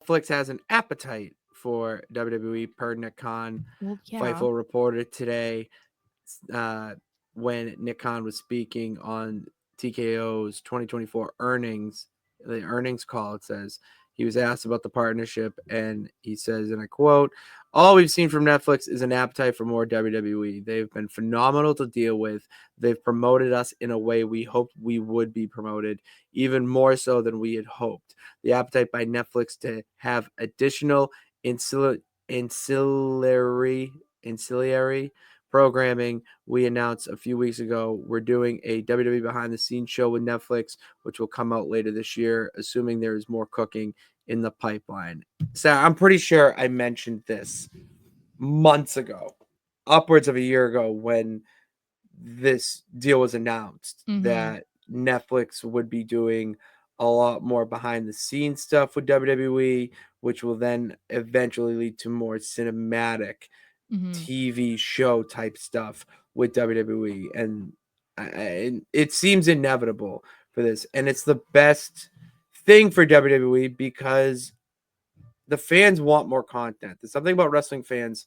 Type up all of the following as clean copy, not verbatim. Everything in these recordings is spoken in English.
Netflix has an appetite for WWE per Nick Khan. Well, yeah. Fightful reported today when Nick Khan was speaking on TKO's 2024 earnings, the earnings call. It says he was asked about the partnership, and he says, and I quote, "All we've seen from Netflix is an appetite for more WWE. They've been phenomenal to deal with. They've promoted us in a way we hoped we would be promoted, even more so than we had hoped. The appetite by Netflix to have additional ancillary programming. We announced a few weeks ago we're doing a WWE behind the scenes show with Netflix, which will come out later this year, assuming there is more cooking in the pipeline." So I'm pretty sure I mentioned this months ago, upwards of a year ago, when this deal was announced, that Netflix would be doing a lot more behind the scenes stuff with WWE, which will then eventually lead to more cinematic TV show type stuff with WWE. And it seems inevitable for this. And it's the best thing for WWE because the fans want more content. There's something about wrestling fans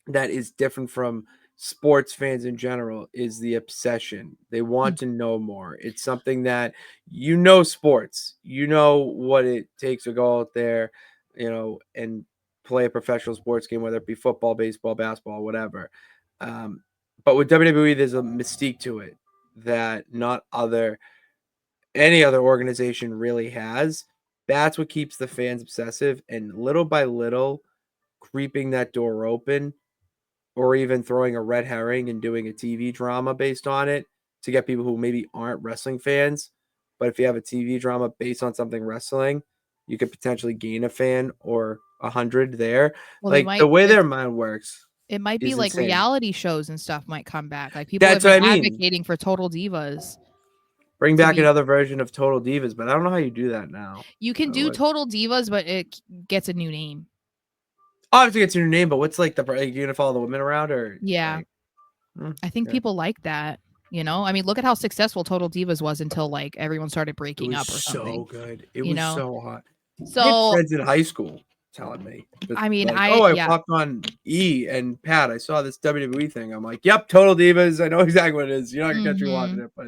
that is different from sports fans in general, is the obsession. They want to know more. It's something that, sports, what it takes to go out there, and play a professional sports game, whether it be football, baseball, basketball, whatever. But with WWE, there's a mystique to it that not any other organization really has. That's what keeps the fans obsessive, and little by little, creeping that door open, or even throwing a red herring and doing a TV drama based on it to get people who maybe aren't wrestling fans. But if you have a TV drama based on something wrestling, you could potentially gain a fan or 100 there. Well, Like, the way their mind works it might be is like insane. reality shows and stuff might come back. Like, people That's have what been I mean. advocating for Total Divas. Bring back another version of Total Divas, but I don't know how you do that now. You can do Total Divas, but it gets a new name. Obviously, it's a new name, but what's like you gonna follow the women around, or yeah? I think people like that. I mean, look at how successful Total Divas was until like everyone started breaking up or something. So good. It was so hot. So I had friends in high school telling me. I mean, like, I popped on E and Pat. I saw this WWE thing. I'm like, yep, Total Divas. I know exactly what it is. You're not gonna catch me watching it, but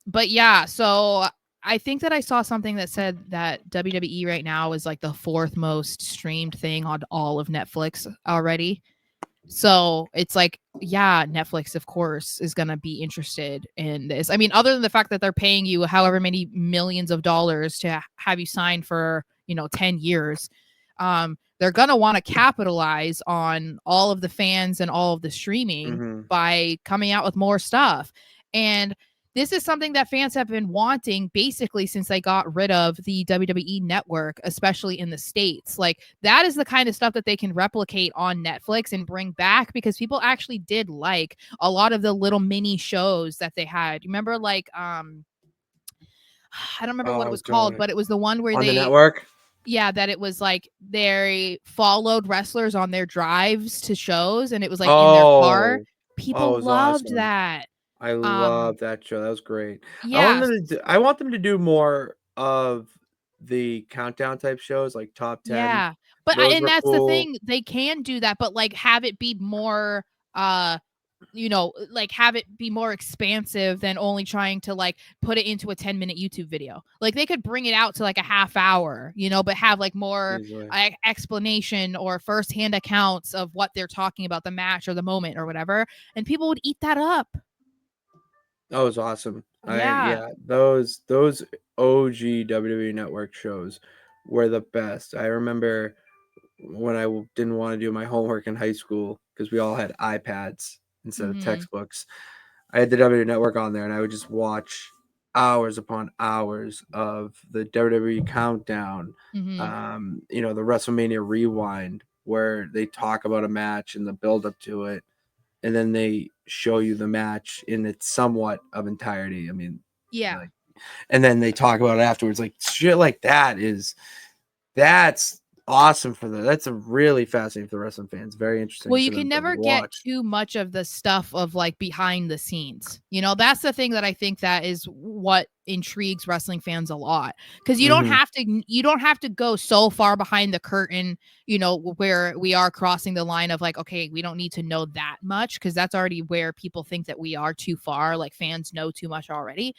But yeah, so I think that I saw something that said that WWE right now is like the 4th most streamed thing on all of Netflix already. So it's like, yeah, Netflix, of course, is going to be interested in this. I mean, other than the fact that they're paying you however many millions of dollars to have you sign for, 10 years, they're going to want to capitalize on all of the fans and all of the streaming by coming out with more stuff. And this is something that fans have been wanting basically since they got rid of the WWE Network, especially in the States. Like, that is the kind of stuff that they can replicate on Netflix and bring back, because people actually did like a lot of the little mini shows that they had. You remember, like, I don't remember what it was called, but it was the one where on the network. Yeah, that it was like they followed wrestlers on their drives to shows, and it was like in their car. People loved that. I love that show. That was great. Yeah. I want them to do more of the countdown type shows, like top 10. Yeah. But that's cool. The thing, they can do that, but like have it be more like have it be more expansive than only trying to like put it into a 10-minute YouTube video. Like, they could bring it out to like a half hour, but have like more explanation or firsthand accounts of what they're talking about, the match or the moment or whatever, and people would eat that up. That was awesome. Yeah. Those OG WWE Network shows were the best. I remember when I didn't want to do my homework in high school because we all had iPads instead of textbooks. I had the WWE Network on there, and I would just watch hours upon hours of the WWE Countdown, the WrestleMania Rewind, where they talk about a match and the build up to it, and then they show you the match in its somewhat of entirety. I mean, and then they talk about it afterwards. Like, shit like that's awesome that's a really fascinating for the wrestling fans. Very interesting. Well, you can never get too much of the stuff of like behind the scenes. That's the thing that I think that is what intrigues wrestling fans a lot, because you Mhm. don't have to go so far behind the curtain, where we are crossing the line of like, okay, we don't need to know that much, because that's already where people think that we are too far, like fans know too much already.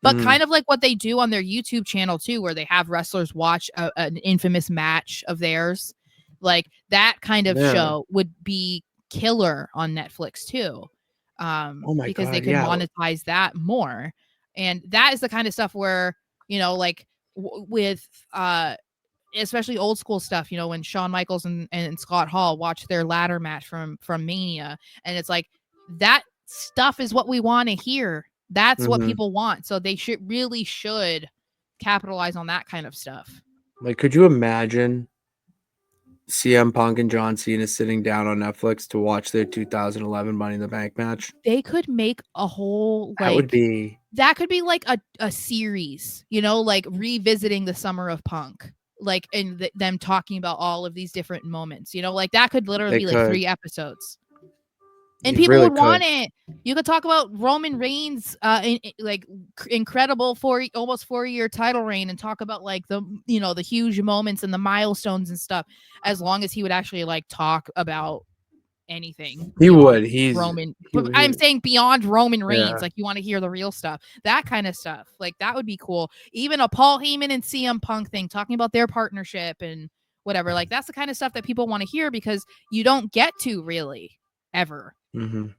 But Mhm. kind of like what they do on their YouTube channel too, where they have wrestlers watch an infamous match of theirs, like that kind of Yeah. show would be killer on Netflix too, Oh my because they god, could yeah. monetize that more. And that is the kind of stuff where, like with especially old school stuff, when Shawn Michaels and Scott Hall watched their ladder match from Mania, and it's like that stuff is what we want to hear. That's what Mhm. people want. So they should capitalize on that kind of stuff. Like, could you imagine CM Punk and John Cena sitting down on Netflix to watch their 2011 Money in the Bank match? They could make a whole That would like be that could be like a series, like revisiting the summer of punk, like and them talking about all of these different moments, like that could literally they be like could. 3 episodes. And They people really would could. want it. You could talk about Roman Reigns, like incredible almost 4 year title reign, and talk about like the huge moments and the milestones and stuff, as long as he would actually like talk about anything He beyond would. Roman. He But I'm would saying beyond Roman Reigns, yeah. like you want to hear the real stuff, that kind of stuff. Like that would be cool. Even a Paul Heyman and CM Punk thing, talking about their partnership and whatever. Like that's the kind of stuff that people want to hear, because you don't get to really ever. Mhm.